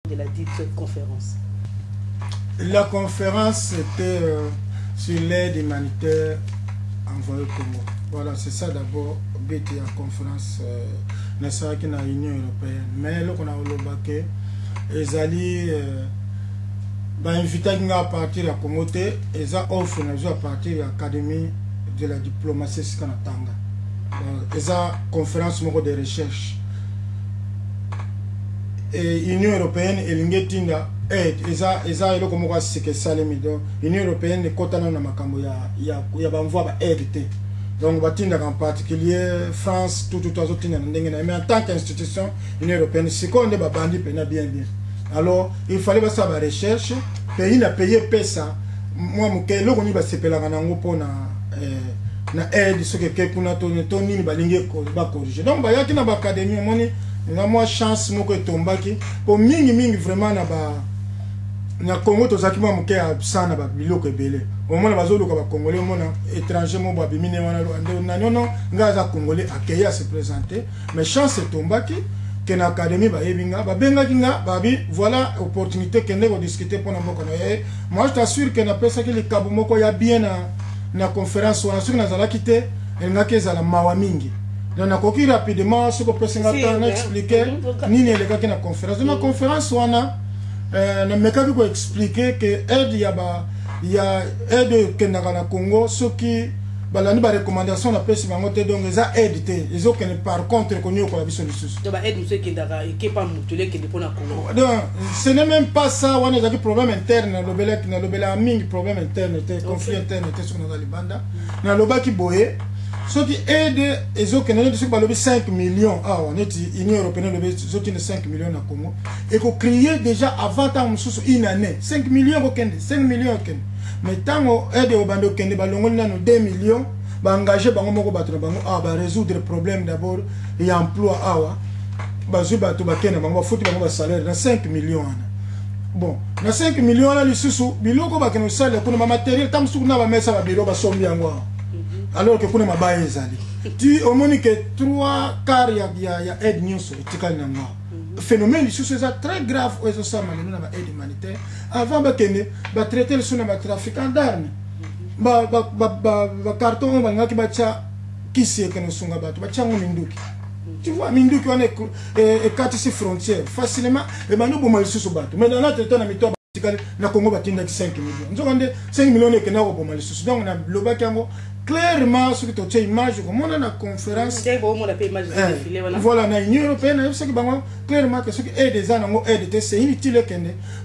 de la dite conférence? La conférence était sur l'aide humanitaire envoyée au Congo. Voilà, c'est ça d'abord, BT en conférence, n'est-ce pas, dans l'Union européenne. Mais là, on a eu les alliés, invité à partir à Congo, ils ont offert à partir de l'Académie de la diplomatie Sikanatanga. Ils ont conférence de recherche. Et l'Union européenne et l'Ingetinda aide. Ils ont comme quoi c'est que ça les mis. L'Union européenne est cotana na makambo ya banvoa aide. Donc batinda en particulier France tout autres mais en tant qu'institution l'Union européenne c'est qu'on est bandi pena bien. Alors il fallait pas ça la recherche, pays n'a payé pesa. Moi mon que loko ni ba sepela na ngo pona na aide ce que kuna to ni balingi ko ba corriger. Donc ba yaki na ba académie moni na moi chance moko etombaki pour mingi vraiment na Congo to zakima moke absana ba biloko ebele au moins bazoluka ba congolais mona étranger mo ba bimine wana na non ngaza congolais accueillir se présenter mais chance etombaki que na académie ba yebinga ba benga kinga ba bi voilà opportunité que ne discuter pour na moko na moi je t'assure que na pesa que le kabu moko ya bien na conférence wana sur na zala kité ngake za la mawa mingi. Donc, on a rapidement ce que peut expliquer ni les cas qui na conférence. Dans la conférence, on a mécanique expliquer que aide il y a aide que na Congo ce qui la nouvelle recommandation na pesi bangote donc les a aidé ils ont que par contre connu ko la biso lisusu. Donc aide nous qui ndaka qui pas mutulé qui dépend na Congo. Donc ce n'est même pas ça on a des problèmes internes na lobela mingi problème interne conflit interne sur na libanda na lobaki boye. Ce qui aide, ils ont 5 millions. Ah, on est l'Union européenne, ils ont 5 millions à Congo. Et qu'on créait déjà avant une année. 5 millions, 5 millions. Mais tant qu'on aide au bando, on a 2 millions. On a engagé à résoudre le problème d'abord et emploi. On a salaire 5 millions. Bon, dans 5 millions, on a les sous. Biloko ba keno salaire, on a matériel, tam sou na ba mesa ba biro ba sombi yango. Alors que kuna mabaya ezali tu au moins que 3 quarts ya aide nyonso etikali na ngwa phénomène lisusu eza très grave oyo ezosama lelo na ba aide humanitaire avant bakende batraite lisusu na batrafiquant d'armes bacarton oyo balingaki batya kisi ekende osunga bato batyango minduki tu vois minduki wana ekatisi frontière facilement ebandi oboma lisusu bato mais dans traité na mito na Congo batindaki 5 millions nzokande 5 millions ekende akoboma lisusu donc na lobaki yango clairement ce que tu as image comme on a la conférence voilà na Union européenne c'est que clairement que ce qui est des ans aide c'est inutile que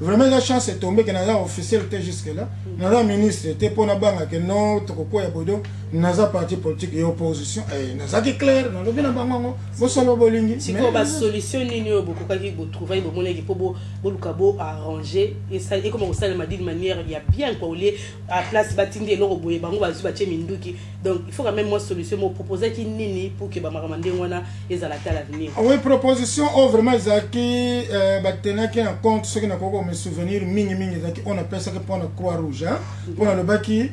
vraiment la chance est tombée que na officiel était jusque là na ministre était pour na banga que non to ko ya bodo na za parti politique et opposition et na za clair na lobi na bango bo solo bolingi si ko ba solution nini beaucoup kaki bo trouver bo moneki pour bo lukabo arranger et ça et comme ça m'a dit de manière il y a bien quoi lié à place batindi eloko boye bango bazu ba minduki. Donc il faut quand même moi solution me proposer qui nini pour que ba makamande wana ezalaka à l'avenir. Oui, proposition vraiment zaki batenaki en compte ce qui na koko me souvenir mingi zaki on appelle ça que pour la croix rouge hein pour le baki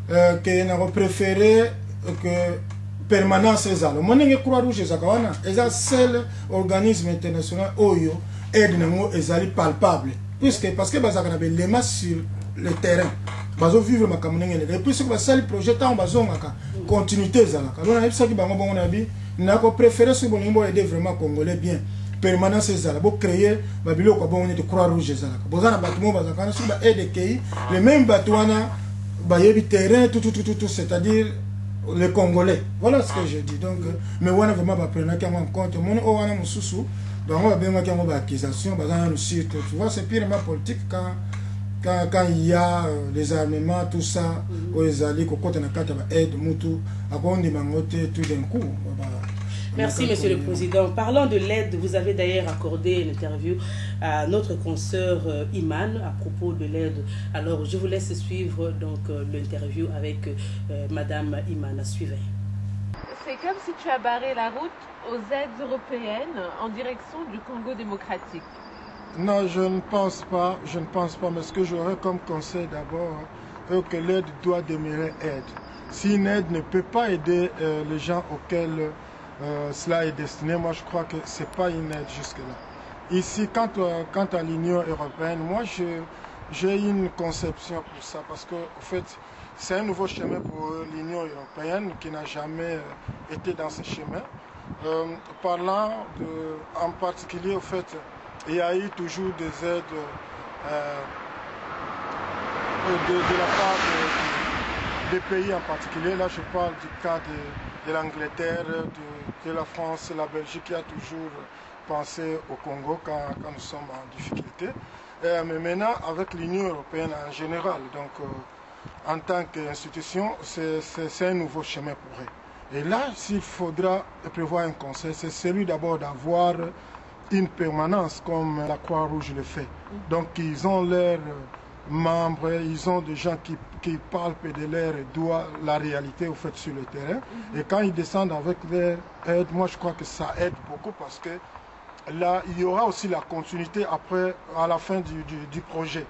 que na préféré que permanence ezalo monenge croix rouge ezakawana eza seul organisme international oyo aide nango ezali palpable puisque parce que bazaka na belema sur le terrain bazo vivre makamune ngene et puis ce que basali projet tant bazongaka continuité ezalaka donc na ça ki bango bongo na bi na ko préférer ce bonimbo aider vraiment congolais bien permanence ezala bo créer ba biloko bongo ne croix rouge ezalaka bozana batumo bazaka na sur ba aide kei le même batouana ba yebi terrain tout c'est-à-dire les Congolais. Voilà ce que je dis. Donc, mais on a vraiment pas pris en compte. On a un sous donc on a bien une accusation, tu vois, c'est purement politique quand il y a les armements, tout ça, aux alliés, quand on a quatre aide, mutu, à quoi on tout d'un coup. Merci, Monsieur le Président. Parlant de l'aide, vous avez d'ailleurs accordé une interview à notre consoeur Iman à propos de l'aide. Alors, je vous laisse suivre donc l'interview avec Madame Iman. Suivez. C'est comme si tu as barré la route aux aides européennes en direction du Congo démocratique. Non, je ne pense pas. Je ne pense pas. Mais ce que j'aurais comme conseil d'abord, c'est que l'aide doit demeurer aide. Si une aide ne peut pas aider les gens auxquels cela est destiné, moi je crois que ce n'est pas une aide jusque-là. Ici, quant à l'Union européenne, moi, j'ai une conception pour ça, parce que, en fait, c'est un nouveau chemin pour l'Union européenne qui n'a jamais été dans ce chemin. Parlant en particulier, au fait, il y a eu toujours des aides de la part des pays en particulier. Là, je parle du cas de l'Angleterre, de la France, la Belgique qui a toujours pensé au Congo quand nous sommes en difficulté. Mais maintenant, avec l'Union européenne en général, donc en tant qu'institution, c'est un nouveau chemin pour eux. Et là, s'il faudra prévoir un conseil, c'est celui d'abord d'avoir une permanence comme la Croix-Rouge le fait. Donc, ils ont leurs membres, ils ont des gens qui palpent de l'air et doigt la réalité au fait sur le terrain. Et quand ils descendent avec leur aide, moi je crois que ça aide beaucoup parce que là, il y aura aussi la continuité après, à la fin du projet.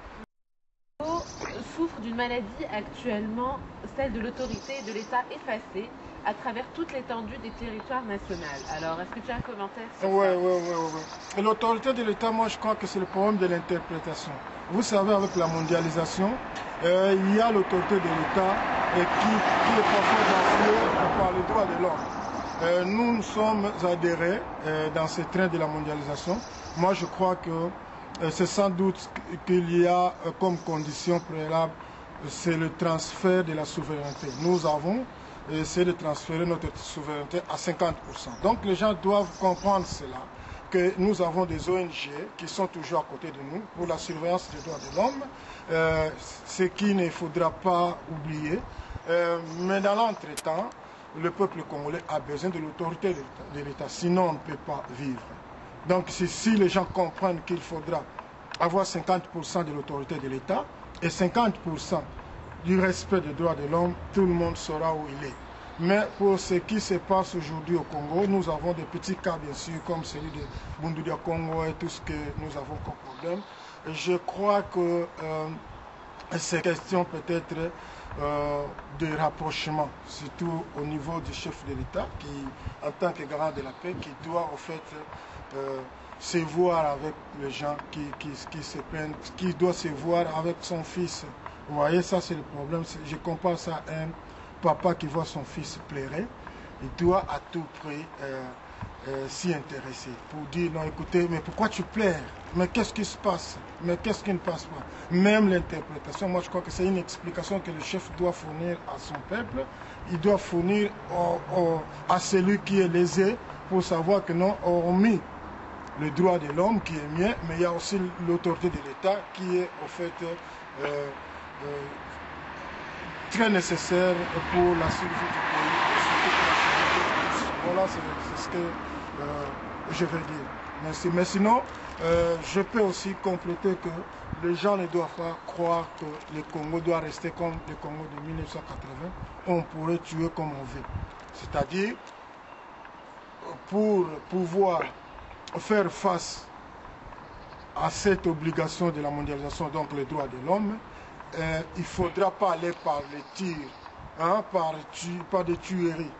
Souffre d'une maladie actuellement, celle de l'autorité et de l'État effacée à travers toute l'étendue des territoires nationaux. Alors, est-ce que tu as un commentaire sur ça? Oui. L'autorité de l'État, moi je crois que c'est le problème de l'interprétation. Vous savez, avec la mondialisation, il y a l'autorité de l'État qui est parfois bafouée par les droits de l'homme. Nous sommes adhérés dans ce train de la mondialisation. Moi je crois que c'est sans doute qu'il y a comme condition préalable, c'est le transfert de la souveraineté. Nous avons essayé de transférer notre souveraineté à 50%. Donc les gens doivent comprendre cela, que nous avons des ONG qui sont toujours à côté de nous pour la surveillance des droits de l'homme, ce qu'il ne faudra pas oublier. Mais dans l'entretemps, le peuple congolais a besoin de l'autorité de l'État, sinon on ne peut pas vivre. Donc si les gens comprennent qu'il faudra avoir 50% de l'autorité de l'État et 50% du respect des droits de l'homme, tout le monde saura où il est. Mais pour ce qui se passe aujourd'hui au Congo, nous avons des petits cas bien sûr, comme celui de Bundudia Congo et tout ce que nous avons comme problème. Et je crois que c'est question peut-être de rapprochement, surtout au niveau du chef de l'État, qui, en tant que garant de la paix, qui doit en fait se voir avec les gens qui se plaignent, qui doit se voir avec son fils. Vous voyez, ça c'est le problème. Je compare ça à un papa qui voit son fils pleurer. Il doit à tout prix s'y intéresser pour dire non, écoutez, mais pourquoi tu pleures? Mais qu'est-ce qui se passe? Mais qu'est-ce qui ne passe pas? Même l'interprétation, moi je crois que c'est une explication que le chef doit fournir à son peuple. Il doit fournir à celui qui est lésé pour savoir que non, hormis le droit de l'homme qui est mien, mais il y a aussi l'autorité de l'État qui est en fait très nécessaire pour la survie du pays. Voilà, c'est ce que je veux dire. Merci. Mais sinon, je peux aussi compléter que les gens ne doivent pas croire que le Congo doit rester comme le Congo de 1980. On pourrait tuer comme on veut. C'est-à-dire, pour pouvoir faire face à cette obligation de la mondialisation, donc les droits de l'homme, il ne faudra pas aller par les tirs, hein, par des tueries.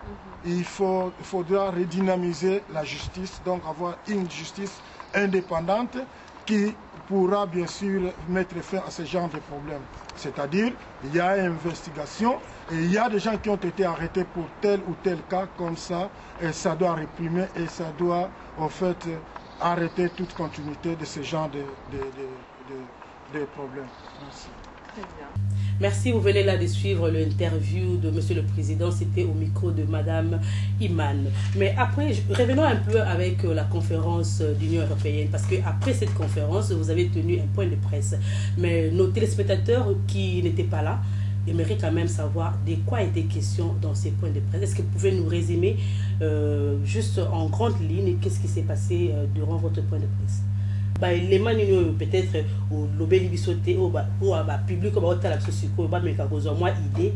Il faudra redynamiser la justice, donc avoir une justice indépendante qui pourra bien sûr mettre fin à ce genre de problèmes. C'est-à-dire, il y a une investigation et il y a des gens qui ont été arrêtés pour tel ou tel cas comme ça, et ça doit réprimer et ça doit en fait arrêter toute continuité de ce genre de problèmes. Merci. Très bien. Merci, vous venez là de suivre l'interview de Monsieur le Président, c'était au micro de Madame Iman. Mais après, revenons un peu avec la conférence d'Union européenne, parce qu'après cette conférence, vous avez tenu un point de presse. Mais nos téléspectateurs qui n'étaient pas là aimeraient quand même savoir de quoi était question dans ces points de presse. Est-ce que vous pouvez nous résumer juste en grande ligne qu'est-ce qui s'est passé durant votre point de presse? L'élément peut-être au lobby bisoté au public comme au tala sosiko ba meka kozwa moi idée